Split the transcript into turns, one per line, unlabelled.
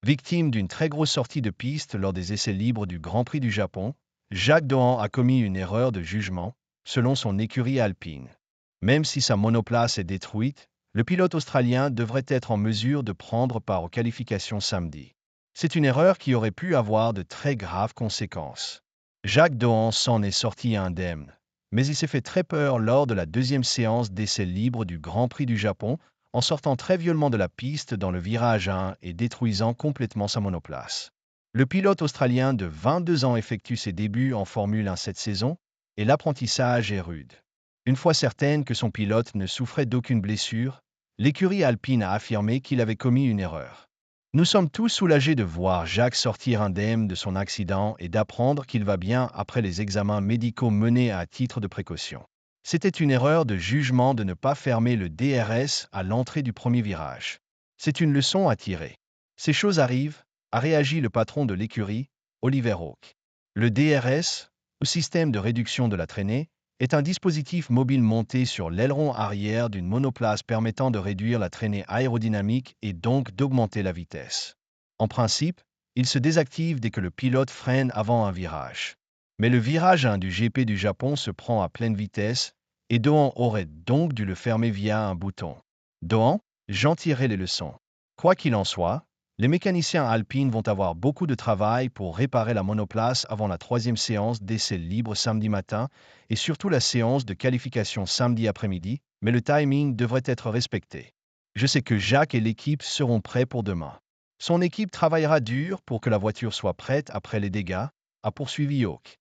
Victime d'une très grosse sortie de piste lors des essais libres du Grand Prix du Japon, Jacques Dohan a commis une erreur de jugement, selon son écurie alpine. Même si sa monoplace est détruite, le pilote australien devrait être en mesure de prendre part aux qualifications samedi. C'est une erreur qui aurait pu avoir de très graves conséquences. Jacques Dohan s'en est sorti indemne, mais il s'est fait très peur lors de la deuxième séance d'essais libres du Grand Prix du Japon, en sortant très violemment de la piste dans le virage 1 et détruisant complètement sa monoplace. Le pilote australien de 22 ans effectue ses débuts en Formule 1 cette saison, et l'apprentissage est rude. Une fois certaine que son pilote ne souffrait d'aucune blessure, l'écurie alpine a affirmé qu'il avait commis une erreur. Nous sommes tous soulagés de voir Jacques sortir indemne de son accident et d'apprendre qu'il va bien après les examens médicaux menés à titre de précaution. C'était une erreur de jugement de ne pas fermer le DRS à l'entrée du premier virage. C'est une leçon à tirer. Ces choses arrivent, a réagi le patron de l'écurie, Oliver Hawke. Le DRS, ou système de réduction de la traînée, est un dispositif mobile monté sur l'aileron arrière d'une monoplace permettant de réduire la traînée aérodynamique et donc d'augmenter la vitesse. En principe, il se désactive dès que le pilote freine avant un virage. Mais le virage 1 du GP du Japon se prend à pleine vitesse, et Dohan aurait donc dû le fermer via un bouton. Dohan, j'en tirerai les leçons. Quoi qu'il en soit, les mécaniciens alpines vont avoir beaucoup de travail pour réparer la monoplace avant la troisième séance d'essais libres samedi matin et surtout la séance de qualification samedi après-midi, mais le timing devrait être respecté. Je sais que Jacques et l'équipe seront prêts pour demain. Son équipe travaillera dur pour que la voiture soit prête après les dégâts, a poursuivi Hawke.